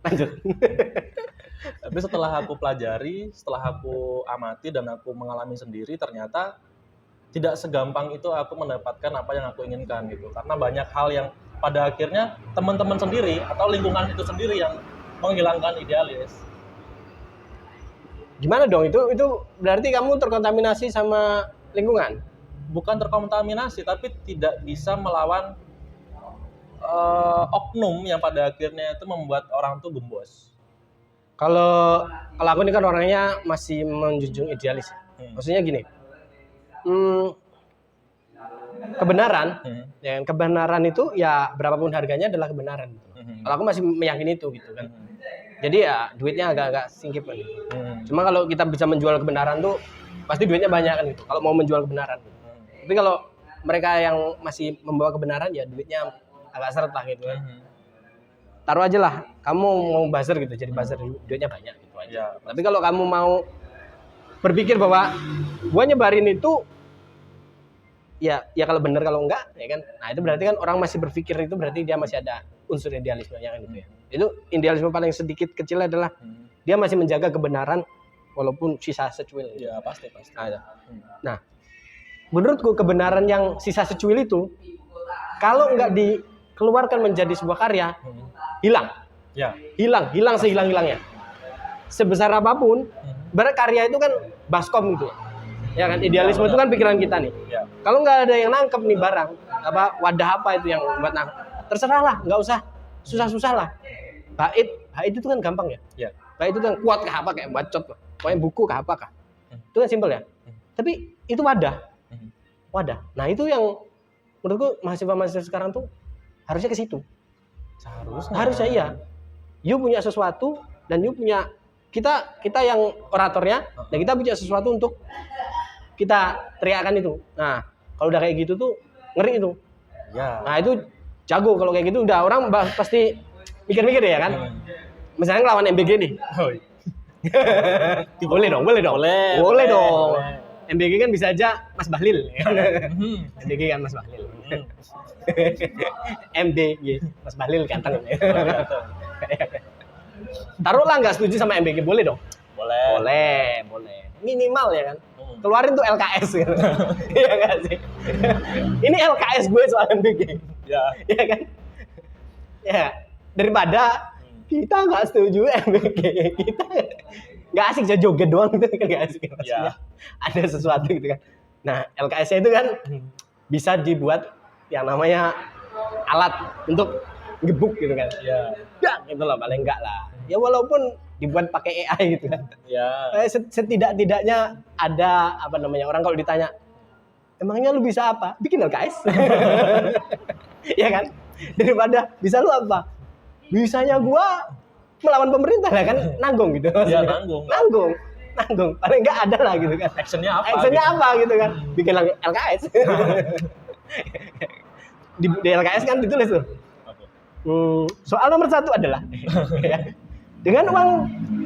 Lanjut. Tapi setelah aku pelajari, setelah aku amati dan aku mengalami sendiri, ternyata tidak segampang itu aku mendapatkan apa yang aku inginkan gitu. Karena banyak hal yang pada akhirnya teman-teman sendiri atau lingkungan itu sendiri yang menghilangkan idealis. Gimana dong itu berarti kamu terkontaminasi sama lingkungan? Bukan terkontaminasi, tapi tidak bisa melawan oknum yang pada akhirnya itu membuat orang tuh gembos. Kalau aku ini kan orangnya masih menjunjung idealis. Maksudnya gini, kebenaran, ya, kebenaran itu ya berapapun harganya adalah kebenaran. Kalau aku masih meyakini itu gitu kan. Jadi ya duitnya agak-agak singkip kan. Cuma kalau kita bisa menjual kebenaran tuh pasti duitnya banyak kan gitu. Kalau mau menjual kebenaran. Tapi kalau mereka yang masih membawa kebenaran ya duitnya agak seret lah gitu kan. Taruh aja lah, kamu mau buzzer gitu, jadi buzzer duitnya banyak gitu aja. Ya, tapi kalau kamu mau berpikir bahwa gua nyebarin itu ya kalau benar kalau enggak ya kan. Nah, itu berarti kan orang masih berpikir itu berarti dia masih ada unsur idealismenya kan gitu ya. Itu idealisme paling sedikit kecil adalah dia masih menjaga kebenaran walaupun sisa secuil. Ya, pasti. Nah, menurutku kebenaran yang sisa secuil itu kalau enggak dikeluarkan menjadi sebuah karya, hilang. Ya. Hilang sehilang-hilangnya. Sebesar apapun, berkarya itu kan baskom gitu. Ya kan, idealisme itu kan pikiran kita nih. Ya. Kalau nggak ada yang nangkep nih barang, wadah apa itu yang buat nangkep, terserah lah, nggak usah susah-susah lah. Bait itu kan gampang ya. Ya. Bait itu kan kuat kah apa kayak bacot, pokoknya buku kah apa kah. Itu kan simpel ya. Tapi itu wadah. Nah itu yang menurutku mahasiswa sekarang tuh harusnya ke situ. Harusnya iya. You punya sesuatu dan you punya kita yang oratornya dan kita punya sesuatu untuk kita teriakkan itu. Nah, kalau udah kayak gitu tuh ngeri itu. Ya. Nah, itu jago kalau kayak gitu udah orang pasti mikir-mikir ya kan. Misalnya ngelawan MBG nih. Boleh dong. Boleh dong. MBG kan bisa aja Mas Bahlil. MBG kan Mas Bahlil. MBG Mas Bahlil ganteng. Taruhlah nggak setuju sama MBG, boleh dong? Boleh. Minimal ya kan. Keluarin tuh LKS gitu. Iya nggak sih? Ini LKS gue soal MBG. Ya kan? Ya, daripada kita nggak setuju MBG, kita nggak asik joget doang gitu kan, nggak asik. Ya. Ada sesuatu gitu kan. Nah, LKS itu kan bisa dibuat yang namanya alat untuk gebuk gitu kan. Ya gitu lah, paling enggak lah. Ya walaupun dibuat pakai AI gitu kan. Ya. Setidak-tidaknya ada apa namanya, orang kalau ditanya, emangnya lu bisa apa? Bikin LKS. Ya kan? Daripada bisa lu apa? Bisanya gua melawan pemerintah lah kan, nanggung gitu. Ya nanggung. Paling enggak ada lah gitu kan. Actionnya apa gitu kan? Bikin LKS. Di LKS kan ditulis tuh. Soal nomor 1 adalah dengan uang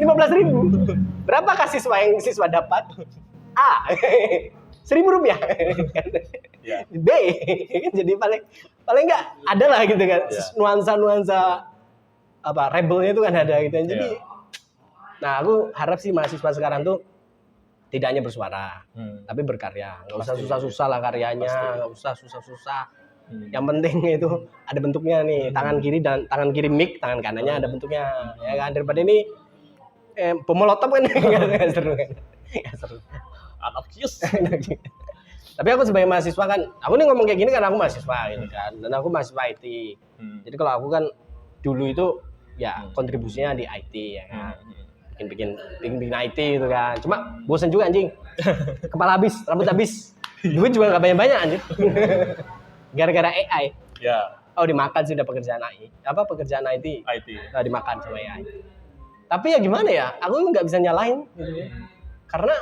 15.000 berapakah siswa dapat? A. Rp1.000. Ya. B. Jadi paling enggak ada lah gitu kan. Nuansa apa rebelnya itu kan ada gitu. Jadi nah aku harap sih mahasiswa sekarang tuh tidak hanya bersuara, tapi berkarya. Nggak usah susah-susah lah karyanya, nggak usah susah-susah. Yang penting itu ada bentuknya nih, tangan kiri mic, tangan kanannya ada bentuknya, ya kan. Daripada ini bom molotov kan nggak seru kan. Anarkis. Tapi aku sebagai mahasiswa kan, aku nih ngomong kayak gini kan aku mahasiswa gitu kan, dan aku mahasiswa IT. Jadi kalau aku kan dulu itu ya kontribusinya di IT ya kan. Bikin IT gitu kan. Cuma bosan juga anjing. Kepala habis, rambut habis. Duit juga enggak banyak-banyak anjing. Gara-gara AI. Ya. Oh, dimakan sih udah pekerjaan IT. Pekerjaan IT. Udah dimakan sama AI. Tapi ya gimana ya? Aku enggak bisa nyalahin gitu ya. Karena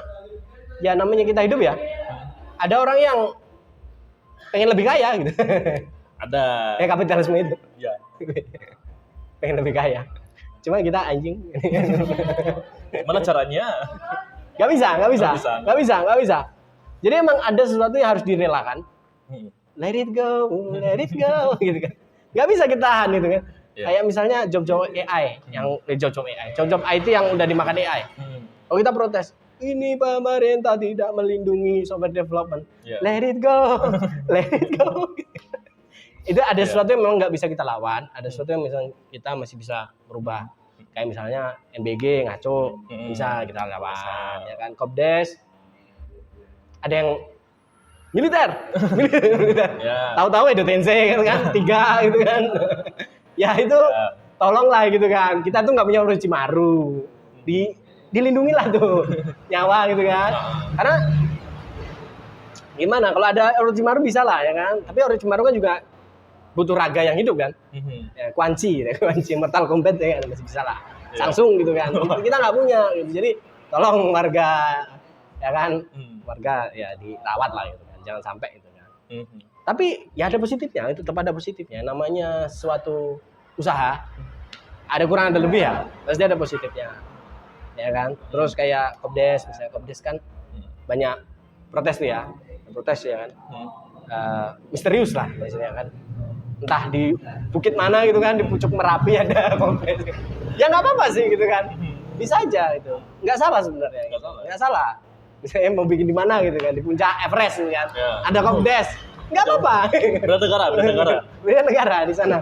ya namanya kita hidup ya. Ada orang yang pengen lebih kaya gitu. Ada. Ya kapitalisme itu. Ya. Pengen lebih kaya. Cuma kita anjing. Gimana caranya? Gak bisa. Jadi emang ada sesuatu yang harus direlakan. Let it go gitu kan. Gak bisa kita tahan gitu kan. Iya. Kayak misalnya job-job AI yang job-job AI. Job-job IT yang udah dimakan AI. Kalau kita protes, ini pemerintah tidak melindungi software development. Iya. Let it go. Let it go. Itu ada sesuatu yang memang nggak bisa kita lawan, ada sesuatu yang misalnya kita masih bisa berubah. Kayak misalnya MBG ngaco, bisa kita lawan, ya kan. Kopdes, ada yang militer. Ya. Tahu-tahu Edo Tensei kan, 3 gitu kan. Ya itu tolonglah gitu kan. Kita tuh nggak punya Orochimaru. Dilindungilah tuh nyawa gitu kan. Karena gimana kalau ada Orochimaru bisa lah ya kan. Tapi Orochimaru kan juga butuh raga yang hidup kan. Ya, Quan Chi Mortal Kombat ya kan, masih bisa lah. Samsung gitu kan. Kita nggak punya gitu. Jadi tolong warga ya kan, warga ya dirawat lah gitu kan. Jangan sampai gitu kan. Tapi ya ada positifnya, itu tetap ada positifnya. Namanya suatu usaha ada kurang ada lebih ya. Pasti ada positifnya. Ya kan. Terus kayak Kopdes, misalnya Kopdes kan banyak protes tuh ya. Protes ya kan. Misterius lah misalnya kan. Entah di bukit mana gitu kan, di pucuk Merapi ada Kopdes. Ya nggak apa-apa sih gitu kan. Bisa aja itu. Nggak salah sebenarnya. Nggak salah. Misalnya mau bikin di mana gitu kan, di puncak Everest gitu kan. Ya. Ada Kopdes. Nggak apa-apa. Beda negara di sana.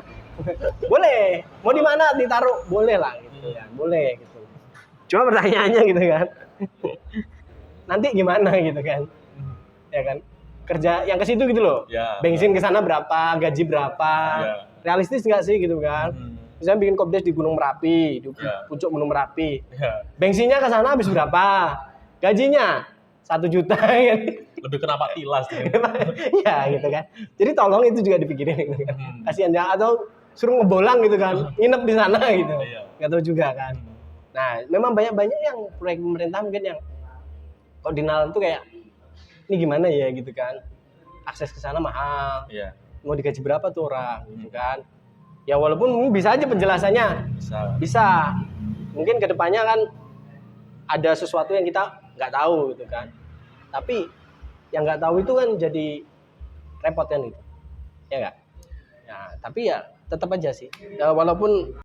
Boleh. Mau di mana ditaruh? Boleh lah gitu ya. Boleh gitu. Cuma pertanyaannya gitu kan. Nanti gimana gitu kan. Ya kan. Kerja yang ke situ gitu loh. Ya, bensin ke sana berapa, gaji berapa. Ya. Realistis nggak sih gitu kan. Misalnya bikin Kopdes di Gunung Merapi, di Ya. pucuk Gunung Merapi. Ya. Bensinnya ke sana habis berapa? Gajinya 1 juta kan. Lebih kenapa tilas ya. Ya gitu kan. Jadi tolong itu juga dipikirin gitu kan. Kasihan ya, atau suruh ngebolang gitu kan. Nginep di sana gitu. Iya. Nggak tahu juga kan. Nah, memang banyak yang proyek pemerintah mungkin yang koordinal itu kayak ini gimana ya gitu kan. Akses ke sana mahal. Iya. Mau digaji berapa tuh orang gitu kan. Ya walaupun bisa aja penjelasannya. Bisa. Mungkin kedepannya kan ada sesuatu yang kita nggak tahu gitu kan. Tapi yang nggak tahu itu kan jadi repot kan gitu. Ya nggak? Ya, tapi ya tetap aja sih. Ya, walaupun